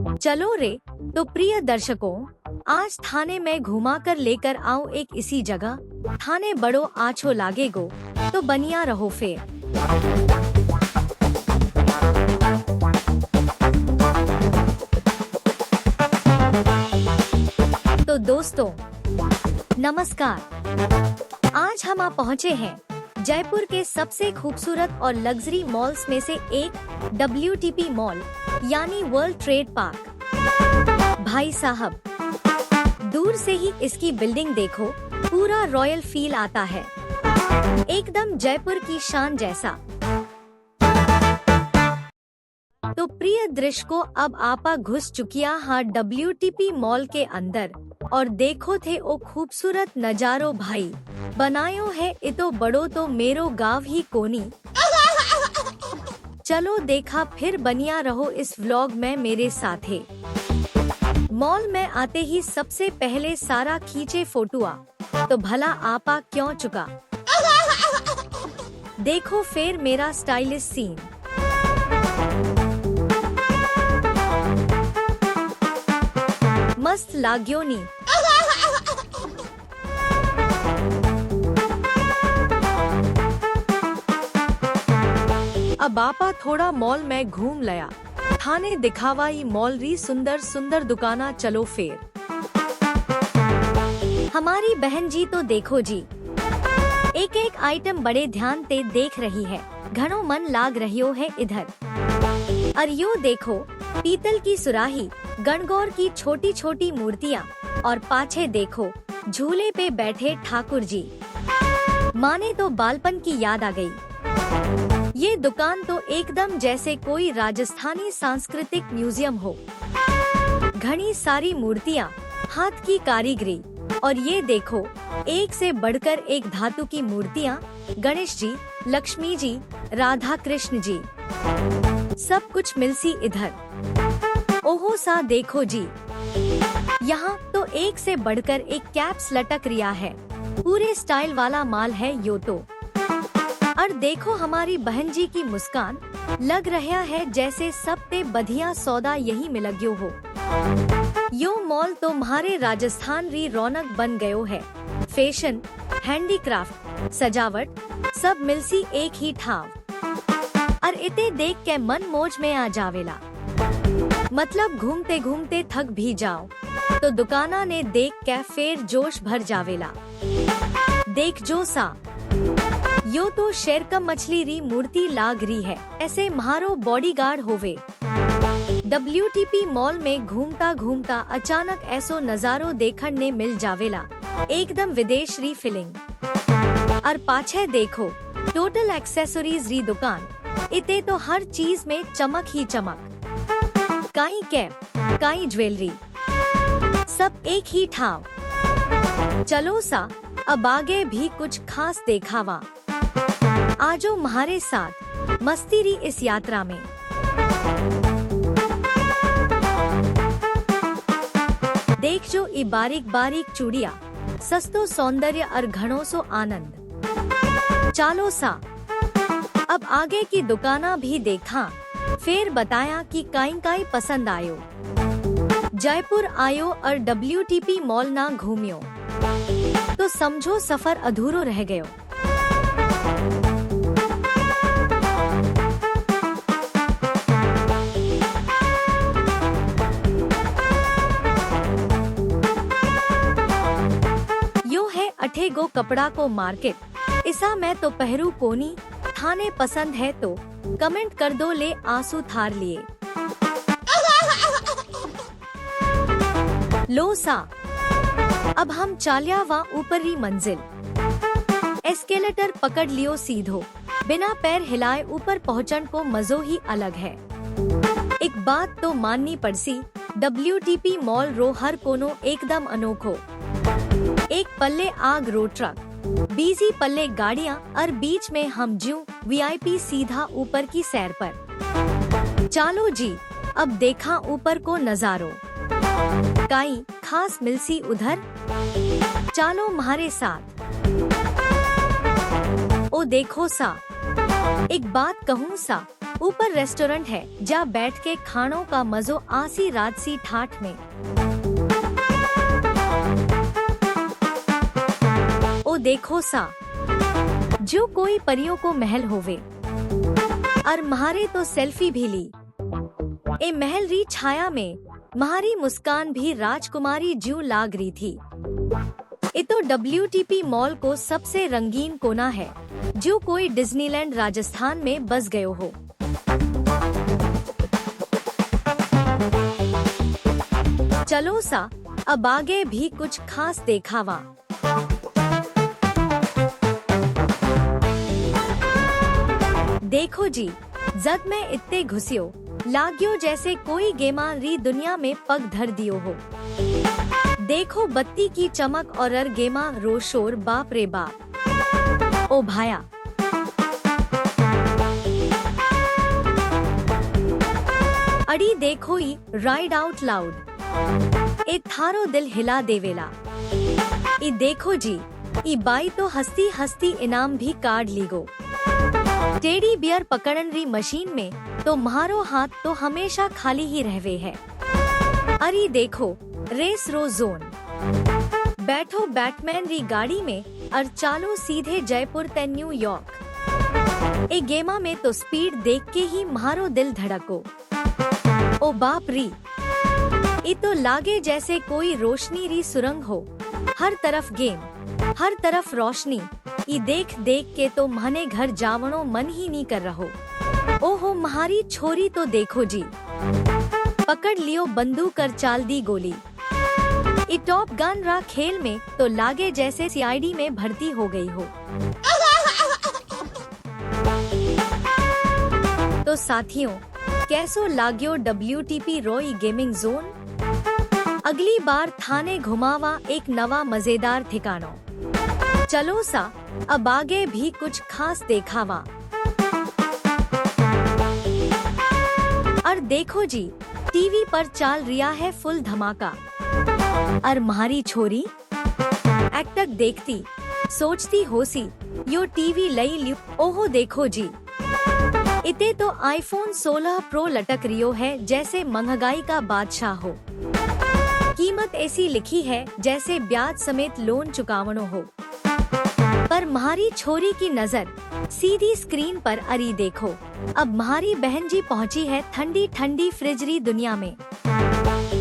चलो रे, तो प्रिय दर्शकों, आज थाने में घुमा कर लेकर आऊं एक इसी जगह। थाने बड़ो आछो लागेगो, तो बनिया रहो फिर। तो दोस्तों नमस्कार। आज हम आ पहुँचे हैं जयपुर के सबसे खूबसूरत और लग्जरी मॉल्स में से एक WTP मॉल यानी वर्ल्ड ट्रेड पार्क। भाई साहब, दूर से ही इसकी बिल्डिंग देखो, पूरा रॉयल फील आता है, एकदम जयपुर की शान जैसा। तो प्रिय दृश्य को अब आपा घुस चुकिया हाँ WTP मॉल के अंदर, और देखो थे ओ खूबसूरत नजारो भाई, बनायो है इतो बड़ो तो मेरो गाँव ही कोनी। चलो देखा फिर बनिया रहो इस व्लॉग में मेरे साथे। मॉल में आते ही सबसे पहले सारा खींचे फोटुआ, तो भला आपा क्यों चुका। देखो फिर मेरा स्टाइलिश सीन। मस्त लाग्यो नी। अब आपा थोड़ा मॉल में घूम लया, थाने दिखावाई मॉल री सुंदर सुंदर दुकाना। चलो फिर। हमारी बहन जी तो देखो जी, एक एक आइटम बड़े ध्यान से देख रही है, घणो मन लाग रहियो है इधर। और यो देखो, पीतल की सुराही, गणगौर की छोटी छोटी मूर्तियाँ, और पाछे देखो झूले पे बैठे ठाकुर जी। माने तो बालपन की याद आ गई। ये दुकान तो एकदम जैसे कोई राजस्थानी सांस्कृतिक म्यूजियम हो। घनी सारी मूर्तियाँ, हाथ की कारीगरी, और ये देखो एक से बढ़कर एक धातु की मूर्तियाँ, गणेश जी, लक्ष्मी जी, राधा कृष्ण जी, सब कुछ मिलसी इधर। ओहो सा देखो जी, यहाँ तो एक से बढ़कर एक कैप्स लटक रिया है, पूरे स्टाइल वाला माल है यो तो। और देखो हमारी बहन जी की मुस्कान, लग रहा है जैसे सबसे बढ़िया सौदा यही मिलग्यो हो। यो मॉल तो हमारे राजस्थान री रौनक बन गयो है। फैशन, हैंडीक्राफ्ट, सजावट, सब मिलसी एक ही ठाव। और इते देख के मन मौज में आ जावेला। मतलब घूमते घूमते थक भी जाओ, तो दुकाना ने देख के फिर जोश भर जावेला। देख जो सा, यो तो शेरकम मछली री मूर्ति लाग रही है, ऐसे म्हारो बॉडीगार्ड होवे। WTP मॉल में घूमता घूमता अचानक ऐसो नजारो देखने ने मिल जावेला, एकदम विदेश री फीलिंग। और पाछे देखो टोटल एक्सेसरीज री दुकान, इते तो हर चीज में चमक ही चमक। काई कैप, काई ज्वेलरी, सब एक ही ठाव। चलो सा, अब आगे भी कुछ खास देखावा। आजो हमारे साथ मस्ती री इस यात्रा में। देख जो ई बारीक बारीक चूड़िया, सस्तो सौंदर्य और घणो सो आनंद। चालो सा, अब आगे की दुकाना भी देखा, फिर बताया कि काई पसंद आयो। जयपुर आयो और WTP मॉल ना घूमियो, तो समझो सफर अधूरो रह गयो। यो है अठेगो कपड़ा को मार्केट, इसा मैं तो पहरू कोनी। थाने पसंद है तो कमेंट कर दो, ले आंसू थार लिए। लो सा, अब हम चालिया वा ऊपरी मंजिल। एस्केलेटर पकड़ लियो सीधो, बिना पैर हिलाए ऊपर पहुँचन को मजो ही अलग है। एक बात तो माननी पड़सी, WTP मॉल रो हर कोनो एकदम अनोखो। एक पल्ले आग रो ट्रक, बीजी पल्ले गाड़ियाँ, और बीच में हम ज्यूं VIP सीधा ऊपर की सैर पर। चालो जी, अब देखा ऊपर को नजारो, काई खास मिलसी उधर। चालो हमारे साथ। ओ देखो सा, एक बात कहूँ सा, ऊपर रेस्टोरेंट है जहाँ बैठ के खानों का मजो आसी राजसी ठाठ में। ओ देखो सा, जो कोई परियों को महल होवे, और म्हारे तो सेल्फी भी ली। ए महल री छाया में म्हारी मुस्कान भी राजकुमारी ज्यों लाग रही थी। ये तो WTP मॉल को सबसे रंगीन कोना है, जो कोई डिज्नीलैंड राजस्थान में बस गयो हो। चलो सा, अब आगे भी कुछ खास देखावा। देखो जी, जद में इतने घुसियो लाग्यो जैसे कोई गेमा री दुनिया में पग धर दियो हो। देखो बत्ती की चमक और गेमा रो शोर, बाप रे बाप। ओ भाया, अड़ी देखो ही राइड आउट लाउड, ए थारो दिल हिला देवेला। ई देखो जी, ई बाई तो हस्ती हस्ती इनाम भी कार्ड लीगो। टेडी बियर पकड़न री मशीन में तो म्हारो हाथ तो हमेशा खाली ही रहवे है। अरे देखो रेस रो जोन, बैठो बैटमैन री गाड़ी में और चालो सीधे जयपुर ते न्यूयॉर्क। ए गेमा में तो स्पीड देख के ही म्हारो दिल धड़को। ओ बाप री, ये तो लागे जैसे कोई रोशनी री सुरंग हो। हर तरफ गेम, हर तरफ रोशनी। ये देख देख के तो मने घर जावणो मन ही नहीं कर रहो। ओहो म्हारी छोरी तो देखो जी, पकड़ लियो बंदूक कर चाल दी गोली। ये टॉप गन रा खेल में तो लागे जैसे CID में भर्ती हो गई हो। तो साथियों, कैसो लाग्यो WTP रॉय गेमिंग जोन? अगली बार थाने घुमावा एक नवा मजेदार ठिकानो। चलो सा, अब आगे भी कुछ खास देखावा। और देखो जी, टीवी पर चाल रिया है फुल धमाका। और म्हारी छोरी एक्टक देखती सोचती होसी, यो टीवी लई लियो। ओहो देखो जी, इते तो iPhone 16 Pro लटक रियो है जैसे महंगाई का बादशाह हो। कीमत ऐसी लिखी है जैसे ब्याज समेत लोन चुकावनो हो। पर म्हारी छोरी की नजर सीधी स्क्रीन पर। अरी देखो, अब म्हारी बहन जी पहुंची है ठंडी ठंडी फ्रिजरी दुनिया में।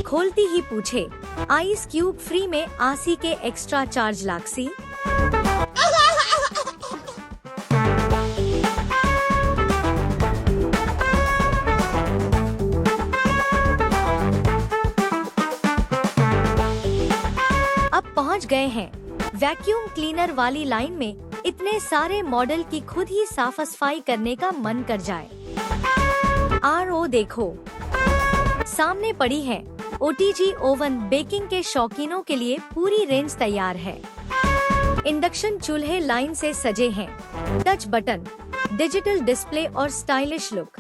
खोलती ही पूछे, आइस क्यूब फ्री में आसी के एक्स्ट्रा चार्ज लागसी। अब पहुंच गए हैं वैक्यूम क्लीनर वाली लाइन में। इतने सारे मॉडल की खुद ही साफ सफाई करने का मन कर जाए। RO देखो, सामने पड़ी है OTG ओवन। बेकिंग के शौकीनों के लिए पूरी रेंज तैयार है। इंडक्शन चूल्हे लाइन से सजे हैं, टच बटन, डिजिटल डिस्प्ले और स्टाइलिश लुक।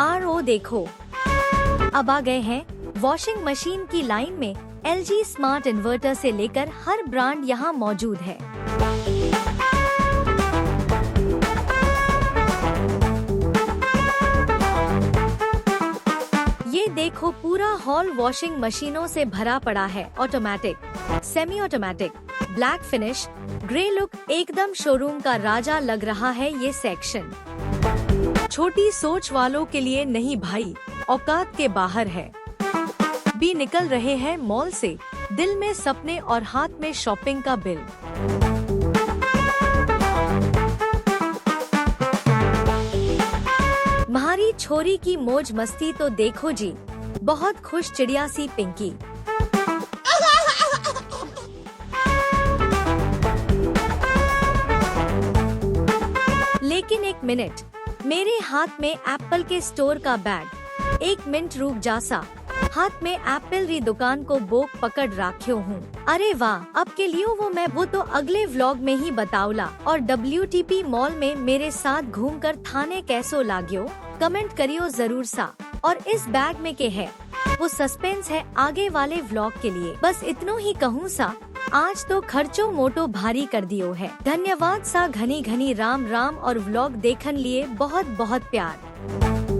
RO देखो, अब आ गए हैं वॉशिंग मशीन की लाइन में। LG स्मार्ट इन्वर्टर से लेकर हर ब्रांड यहाँ मौजूद है। ये देखो, पूरा हॉल वॉशिंग मशीनों से भरा पड़ा है। Automatic, semi automatic, black finish, grey look, एकदम शोरूम का राजा लग रहा है ये सेक्शन। छोटी सोच वालों के लिए नहीं भाई, औकात के बाहर है। भी निकल रहे हैं मॉल से, दिल में सपने और हाथ में शॉपिंग का बिल। म्हारी छोरी की मौज मस्ती तो देखो जी, बहुत खुश चिड़िया सी पिंकी। लेकिन एक मिनट, मेरे हाथ में एप्पल के स्टोर का बैग। एक मिनट रुक जा सा, हाथ में एप्पल री दुकान को बोक पकड़ राख्यो हूँ। अरे वाह, अब के लिए वो तो अगले व्लॉग में ही बताऊला। और WTP मॉल में मेरे साथ घूमकर थाने कैसो लाग्यो, कमेंट करियो जरूर सा। और इस बैग में के है वो सस्पेंस है आगे वाले व्लॉग के लिए। बस इतनो ही कहूँ सा, आज तो खर्चो मोटो भारी कर दियो है। धन्यवाद सा, घनी घनी राम राम और व्लॉग देखन लिए बहुत बहुत प्यार।